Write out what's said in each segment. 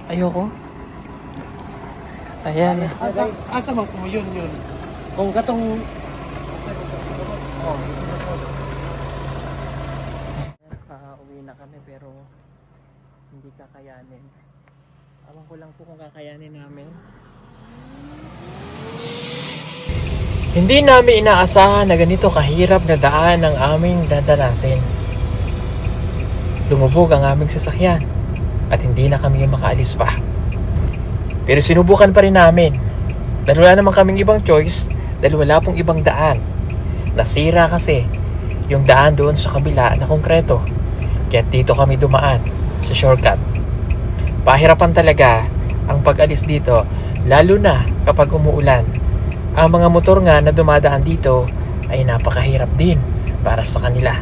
Ayoko. Ayan. Asa man po yun. Kung katong... Uwi na kami pero hindi kakayanin. Awan ko lang po kung kakayanin namin. Hindi namin inaasahan na ganito kahirap na daan ang aming dadanasin. Lumubog ang aming sasakyan at hindi na kami makaalis pa. Pero sinubukan pa rin namin dahil wala naman kaming ibang choice dahil wala pong ibang daan. Nasira kasi yung daan doon sa kabila na konkreto. Kaya dito kami dumaan sa shortcut. Pahirapan talaga ang pag-alis dito lalo na kapag umuulan. Ang mga motor nga na dumadaan dito ay napakahirap din para sa kanila.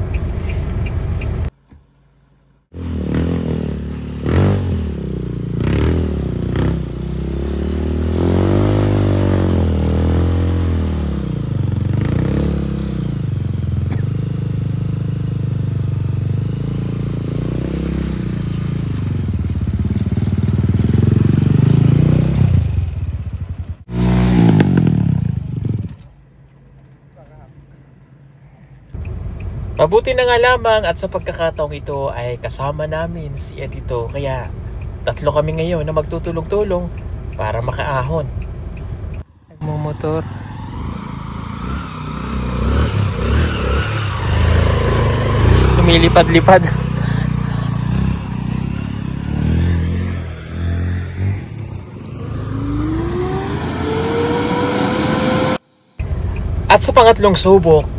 Mabuti na nga lamang at sa pagkakataong ito ay kasama namin si Edito kaya tatlo kami ngayon na magtutulong-tulong para makaahon. Nagmumotor. Lumilipad-lipad. At sa pangatlong subok,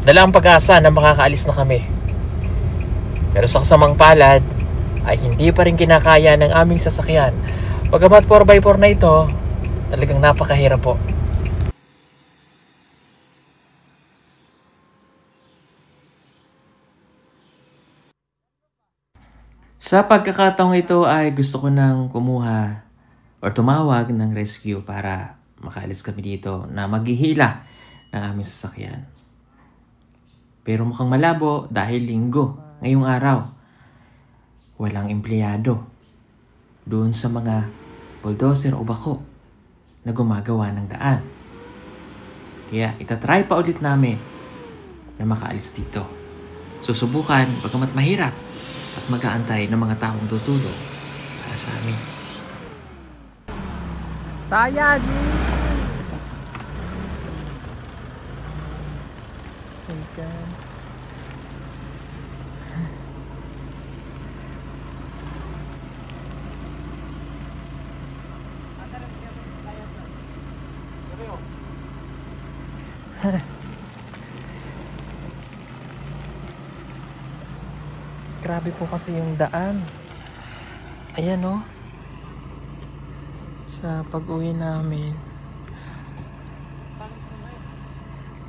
dala ang pag-asa na makakaalis na kami. Pero sa kasamang palad ay hindi pa rin kinakaya ng aming sasakyan. Bagamat 4x4 na ito, talagang napakahirap po. Sa pagkakataong ito ay gusto ko nang kumuha o tumawag ng rescue para makaalis kami dito na maghihila ng aming sasakyan. Pero mukhang malabo dahil linggo ngayong araw. Walang empleyado doon sa mga bulldozer o bako na gumagawa ng daan. Kaya itatry pa ulit namin na makaalis dito. Susubukan bagamat mahirap at mag-aantay ng mga taong tutulong para sa amin. Sayang! Grabe po kasi yung daan. Ayan o. Sa pag-uwi namin.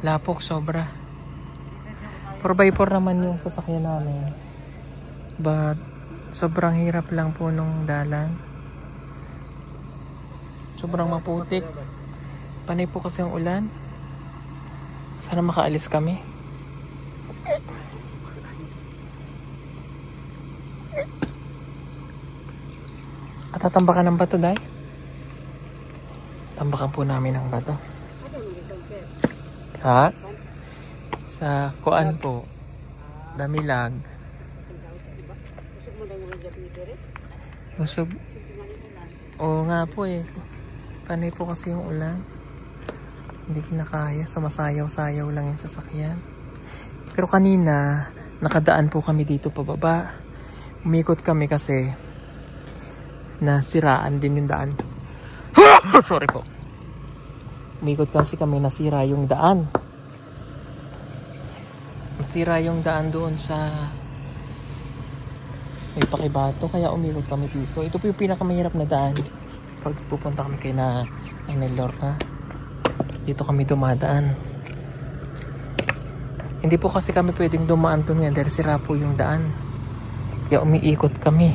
Lapok sobra. 4x4 naman yung sasakyan namin. But sobrang hirap lang po nung dalan. Sobrang maputik. Panay po kasi ang ulan. Sana makaalis kami. At tatambakan ng bato, Day? Tambakan po namin ng bato. Ha? Sa kuan po. Damilag. Busog. Oo nga po eh. Panay po kasi yung ulan. Hindi kinakaya. Sumasayaw-sayaw lang yung sasakyan. Pero kanina, nakadaan po kami dito pababa. Umikot kami kasi nasiraan din yung daan. Sorry po. Umikot kasi kami, nasira yung daan. Nasira yung daan doon sa may pakibato. Kaya umikot kami dito. Ito po yung pinakamahirap na daan. Pag pupunta kami kay na Lorca, dito kami dumadaan. Hindi po kasi kami pwedeng dumaan doon ngayon dahil sira po yung daan. Kaya umiikot kami.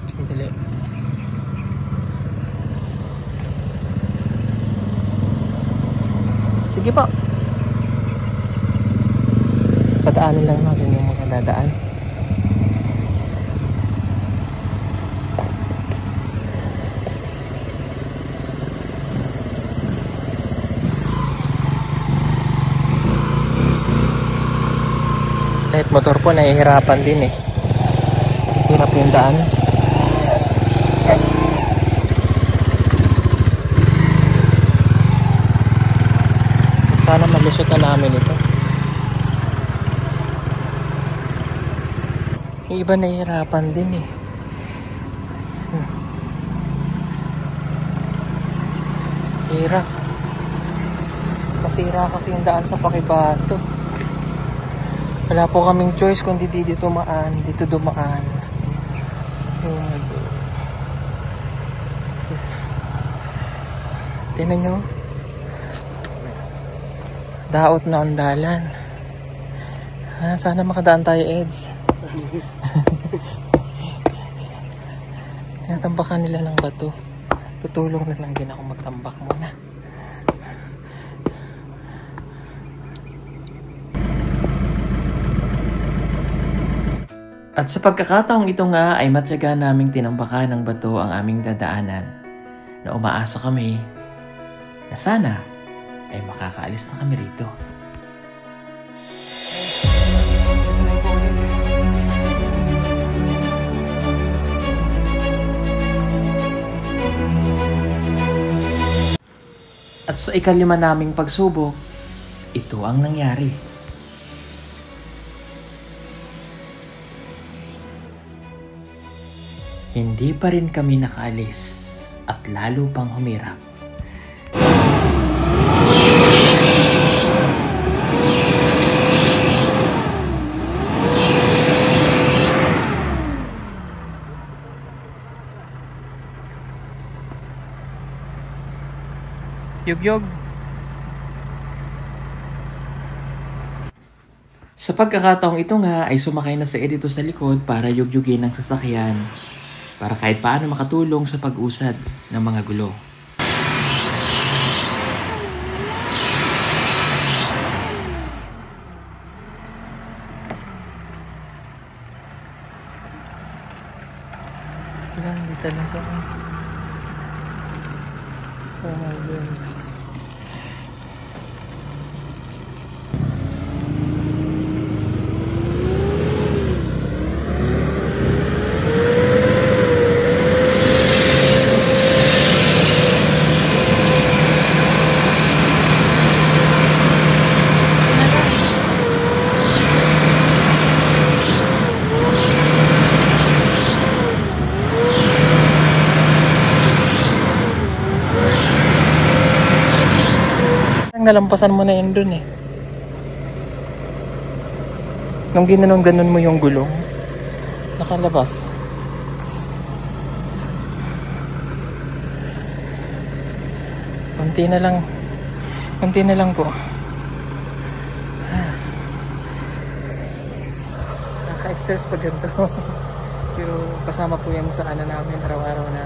Sandali. Sige po. Padaanin lang natin yung mga dadaan. Motor po nahihirapan din eh. Hirap yung daan. Sana malusot na namin ito. Yung iba nahihirapan din eh. Hirap. Masira kasi yung daan sa Pakibato. Wala po kaming choice kundi dito dumaan. Oh my God. Tingnan nyo. Daot na ang dalan. Sana makadaan tayo, Eds. Tinatambakan nila ng bato. Tutulong na lang din ako magtambak muna. At sa pagkakataong ito nga ay matyaga naming tinambakan ng bato ang aming dadaanan na umaasa kami na sana ay makakaalis na kami rito. At sa ikalima naming pagsubok, ito ang nangyari. Hindi pa rin kami nakaalis at lalo pang humirap. Yugyog. Sa pagkakataong ito nga ay sumakay na si Edito sa likod para yugyugin ang sasakyan para kahit paano makatulong sa pag-usad ng mga gulo. Hindi talaga. Oh my God. Nalampasan mo na yun dun eh. Nung ginanon-ganon mo yung gulong, nakalabas. Kunti na lang po. Naka-stress pa ganito. Pero kasama po yan sa ano namin araw-araw na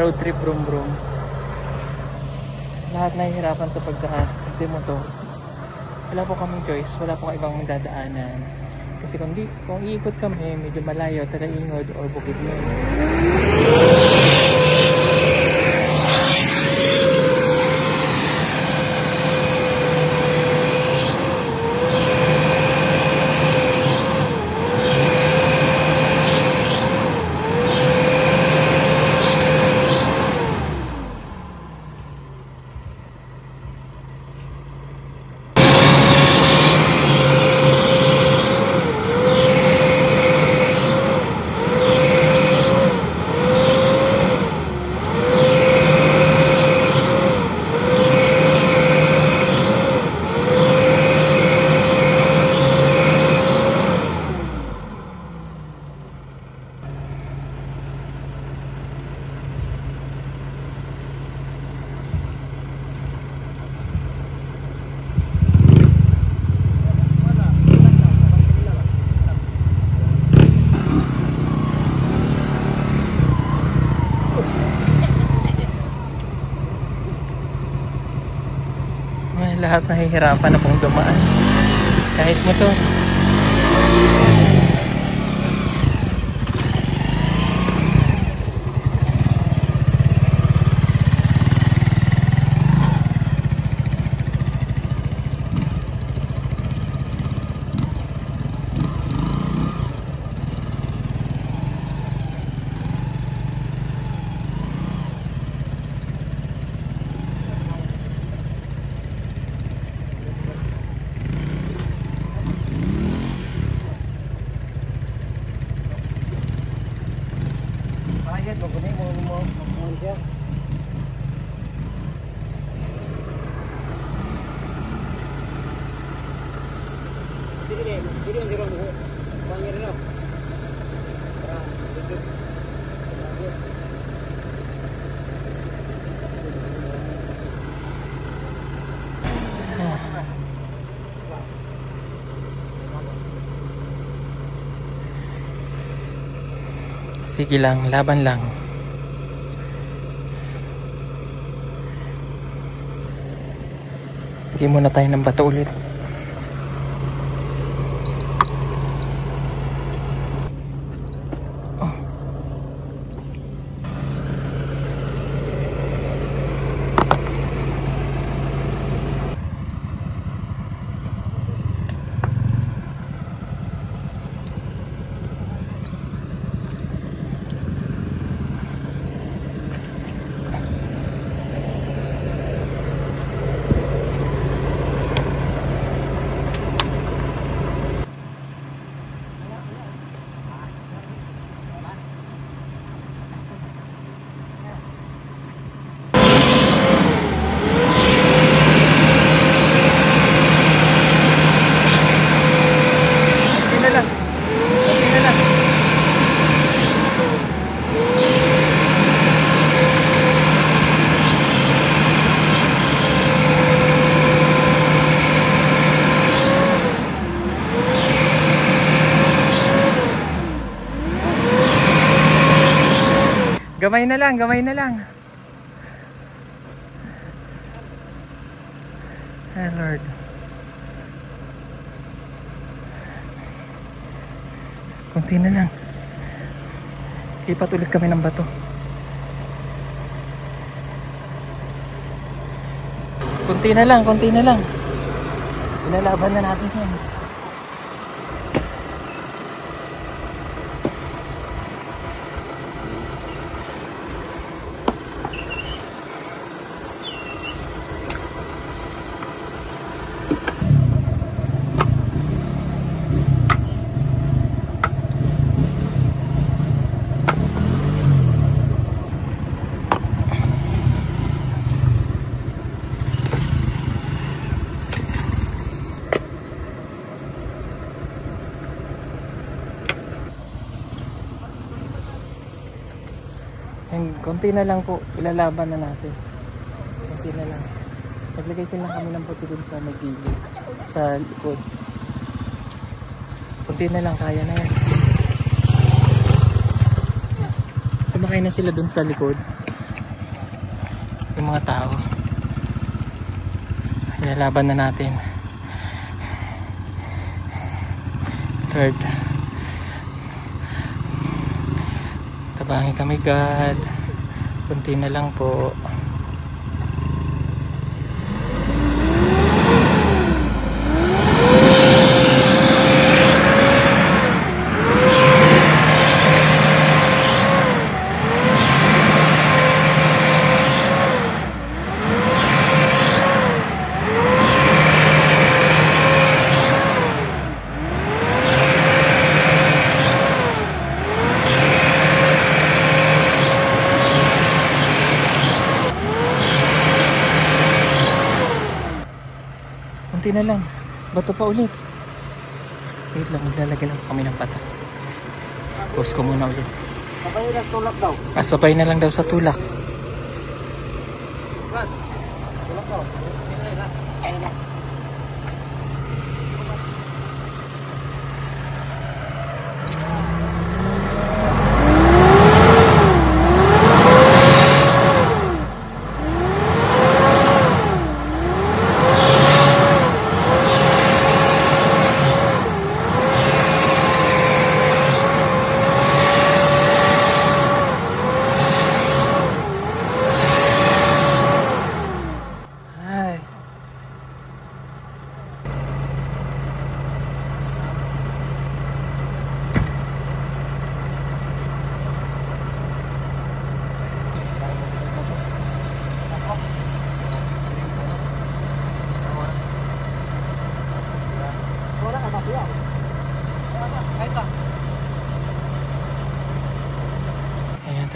road trip brum-brum. Lahat nahihirapan sa pagdaan kasi motor. Wala po kaming choice, wala po ibang dadaanan. Kasi kung iikot kami, medyo malayo, Talaingod or Bukidnon. Lahat nahihirapan na pong dumaan. Kahit motor. Kahit magkunin mo siya. Hindi ang zero mo. Pangya rin ako. Para, dito. Sige lang, laban lang. Bigyan muna tayo ng bato ulit. Gamay na lang, gamay na lang. Ah, Lord. Kunti na lang. Lipat ulit kami ng bato. Kunti na lang, kunti na lang. Ilalaban na natin yan. Konti na lang po, ilalaban na natin. Konti na lang. Naglagay ko lang kami ng puti dun sa magiging, sa likod. Konti na lang, kaya na yan. Sumakay na sila dun sa likod. Yung mga tao. Ilalaban na natin. Third. Tabangin kami, God. Kunti na lang po. Kunti na lang. Bato pa ulit. Wait lang, maglalagay lang kami ng pata. Post ko muna ulit. Sabay na tulak daw. Sabay na lang daw sa tulak. Tulak daw. Ayun na.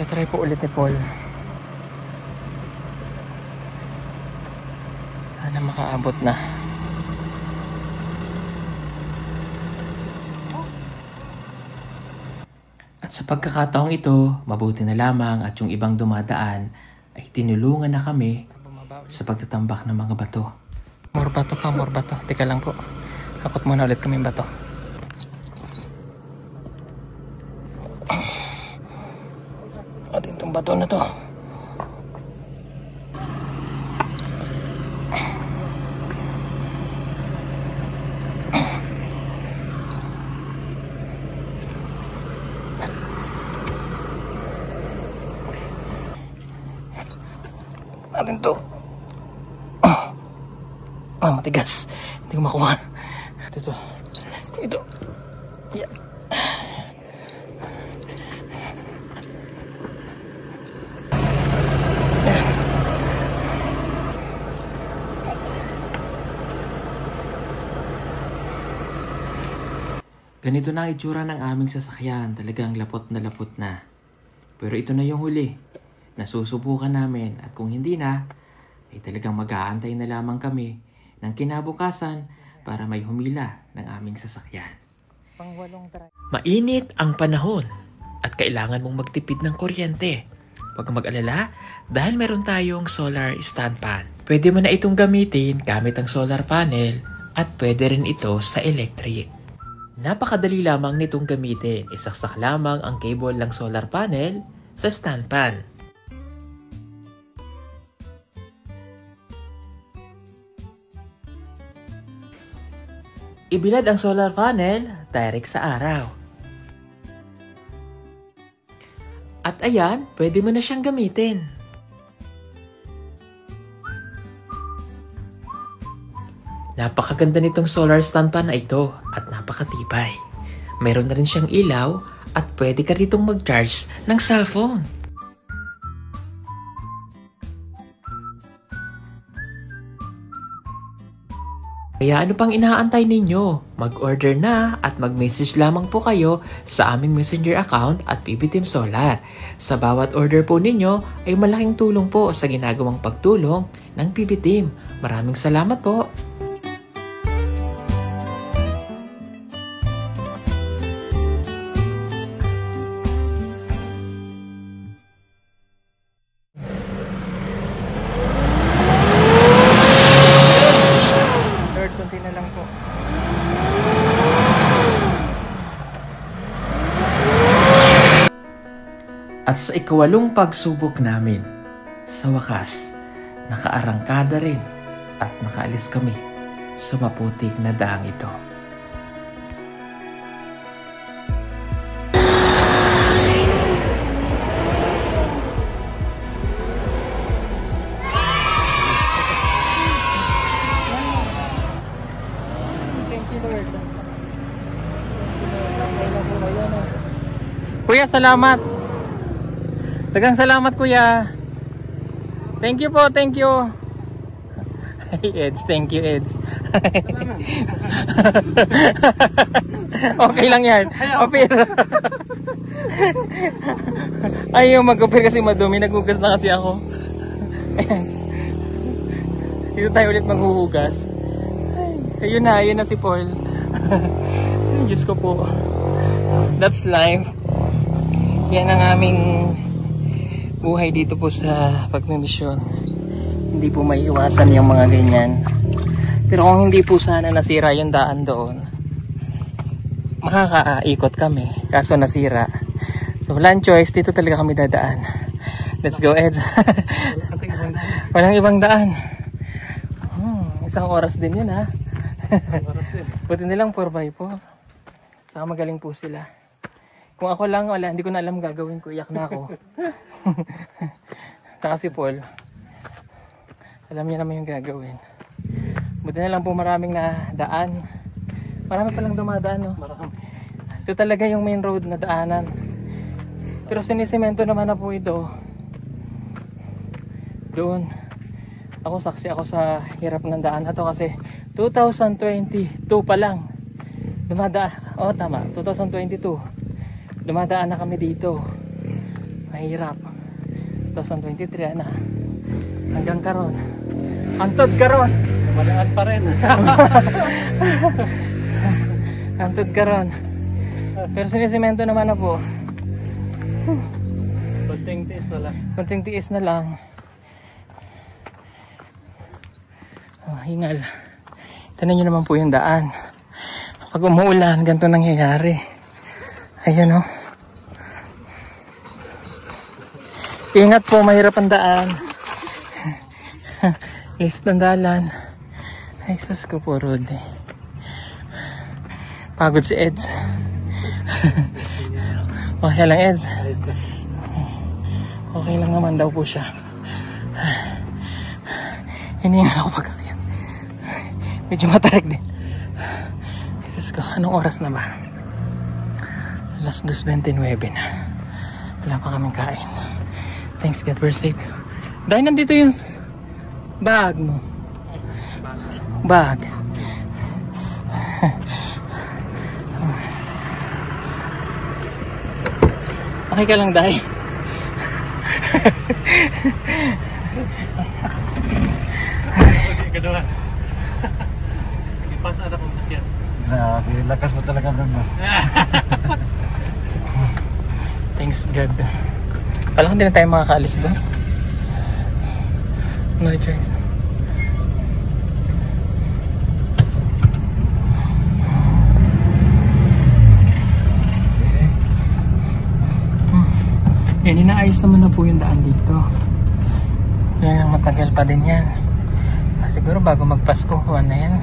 Tatry po ulit ni Paul. Sana makaabot na. At sa pagkakataong ito, mabuti na lamang at yung ibang dumadaan ay tinulungan na kami sa pagtatambak ng mga bato. More bato pa, more bato. Teka lang po. Hakot muna ulit kami bato. Atin itong bato na to. Natin to. Matigas. Hindi ko makuha. Ito. Ito. Yeah. Ganito na ang itsura ng aming sasakyan. Talagang lapot na. Pero ito na yung huli. Nasusubukan namin at kung hindi na, ay talagang mag-aantay na lamang kami ng kinabukasan para may humila ng aming sasakyan. Mainit ang panahon at kailangan mong magtipid ng kuryente. Huwag kang mag-alala dahil meron tayong solar stand pan. Pwede mo na itong gamitin gamit ang solar panel at pwede rin ito sa electric. Napakadali lamang nitong gamitin. Isaksak lamang ang cable ng solar panel sa stand pan. Ibilad ang solar panel direct sa araw. At ayan, pwede mo na siyang gamitin. Napakaganda nitong solar stand pan na ito at napakatibay. Meron na rin siyang ilaw at pwede ka ritong mag-charge ng cellphone. Kaya ano pang inaantay ninyo? Mag-order na at mag-message lamang po kayo sa aming messenger account at PB Team Solar. Sa bawat order po ninyo ay malaking tulong po sa ginagawang pagtulong ng PB Team. Maraming salamat po! Konti na lang po. At sa ikawalong pagsubok namin, sa wakas, nakaarangkada rin at nakaalis kami sa maputik na daang ito. Kuya, salamat. Dagang salamat, kuya. Thank you po, thank you. Hey, Eds, thank you, Eds. Okay lang yan. Opir. Ayaw mag-opir kasi madumi. Naghugas na kasi ako. Ayan. Dito tayo ulit maghuhugas. Ayun na si Paul. Diyos ko po. That's life. Yan ang aming buhay dito po sa pagmimisyon. Hindi po may iwasan yung mga ganyan. Pero kung hindi po sana nasira yung daan doon, makakaikot kami. Kaso nasira. So walang choice, dito talaga kami dadaan. Let's go, Eds. Walang ibang daan. Isang oras din yun, ha. Buti nilang 4x4. Saka magaling po sila. Kung ako lang, wala, hindi ko na alam gagawin ko. Iyak na ako. Saka si Paul, alam niya naman yung gagawin. Buti na lang po maraming na daan. Marami palang dumadaan, no? Marami. Ito talaga yung main road na daanan. Pero sinisemento naman na po ito. Doon. Ako saksi ako sa hirap ng daan na to kasi 2022 pa lang. Dumadaan. Oh, tama. 2022. Dumadaan na kami dito. Mahirap. 2023 na. Hanggang karon. Antod karon. Malaan pa rin. Antod karon. Pero sinisemento naman na po. Konting tiis na lang. Konting tiis na lang. Oh, hingal. Tignan nyo naman po yung daan. Pag umuulan, ganito nangyayari. Ayan o. Ingat po, mahirap ang daan. List ng dalan. Ay, sus ko po, Rudy. Pagod si Eds. Okay lang, Eds. Okay lang naman daw po siya. Hinihingal ako pagkakyat. Medyo matarik din. Sus ko, anong oras na ba? Alas 2:29 na. Wala pa kaming kain. Thanks God, we're safe. Dahil nandito yung bag mo. Bag. Okay ka lang, Day? Kedua. Pas ada pemsakian. Grabe, lakas mo talaga bro. Thanks God. Kala ko hindi na tayo makakaalis doon. No choice. Yan, inaayos naman na po yung daan dito. Yan, matagal pa din yan. Siguro bago magpasko, kuha na yan.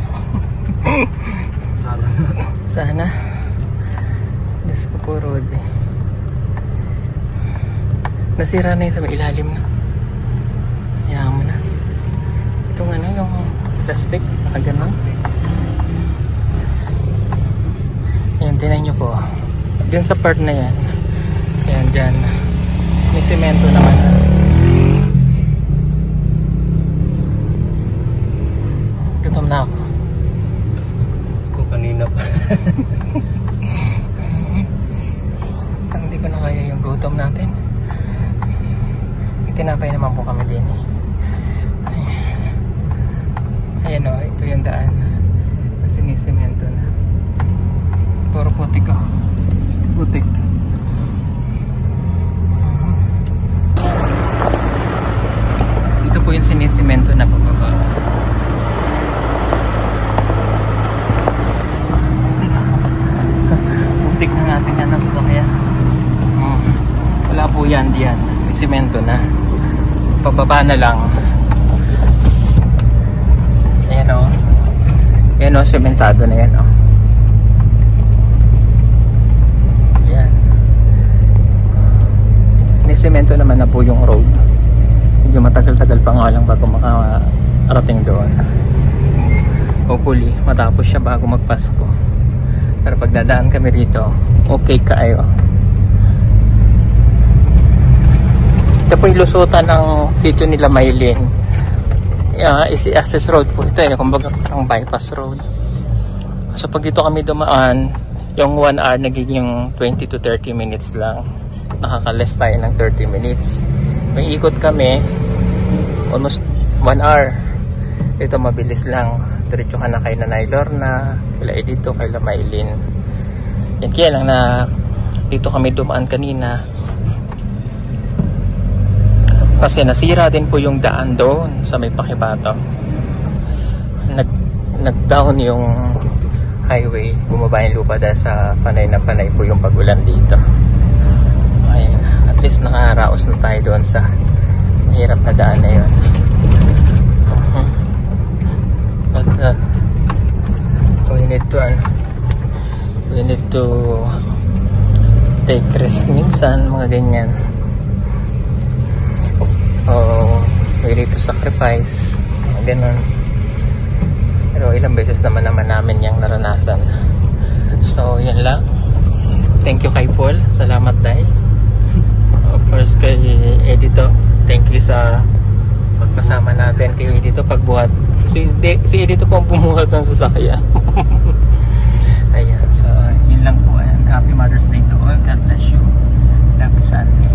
Sana. Sana. Diyos ko po, Rodi. Nasira na yun sa may ilalim na. Hayaan mo na. Itong ano, yung plastic. Nakaganon. Ayan, tinan nyo po. Diyan sa part na yan. Ayan, dyan. May semento naman. Gutom na ako. Ko kanina pa. Parang hindi ko na kaya yung gutom natin. Itinapay naman po kami din. Ayan o, ito yung daan. Sinisemento na. Puro putik o. Putik. Ito po yung sinisemento na pababa. Putik na natin yan nasa sasakyan. Wala po yan diyan. Semento na. Pababa na lang. Ayan o. Ayan o, sementado na yan o. Ayan. Nisemento naman na po yung road. Medyo matagal-tagal pa nga lang bago makarating doon. Hopefully, matapos siya bago magpasko. Pero pag dadaan kami dito, okay kayo. Ito po yung lusutan ng sitio nila Maylin. Easy access road po ito eh. Kumbaga ang bypass road. So pag dito kami dumaan, yung 1 hour nagiging 20 to 30 minutes lang. Nakaka-less tayo ng 30 minutes. May ikot kami, almost 1 hour. Ito mabilis lang. Diretso ka na kay Nanay Lorna, kila Edito, kay Maylin. Yan kaya lang na dito kami dumaan kanina. Kasi nasira din po yung daan doon sa may Pakibato. Nag-down yung highway. Bumaba yung lupa dahil sa panay na panay po yung pag-ulan dito. Ayun. At least nakaraos na tayo doon sa mahirap na daan na yun. But we need to take risk minsan, mga ganyan. We need to sacrifice, ganun. Pero ilang beses naman namin yung naranasan. So yan lang. Thank you kay Paul, salamat Day. Of course kay Edito, thank you sa pagkasama natin kay Edito pagbuhat. Si Edito po ang bumuhat ng sasakyan. Ayan, so yun lang po, and happy Mother's Day to all. God bless you. Happy Sunday.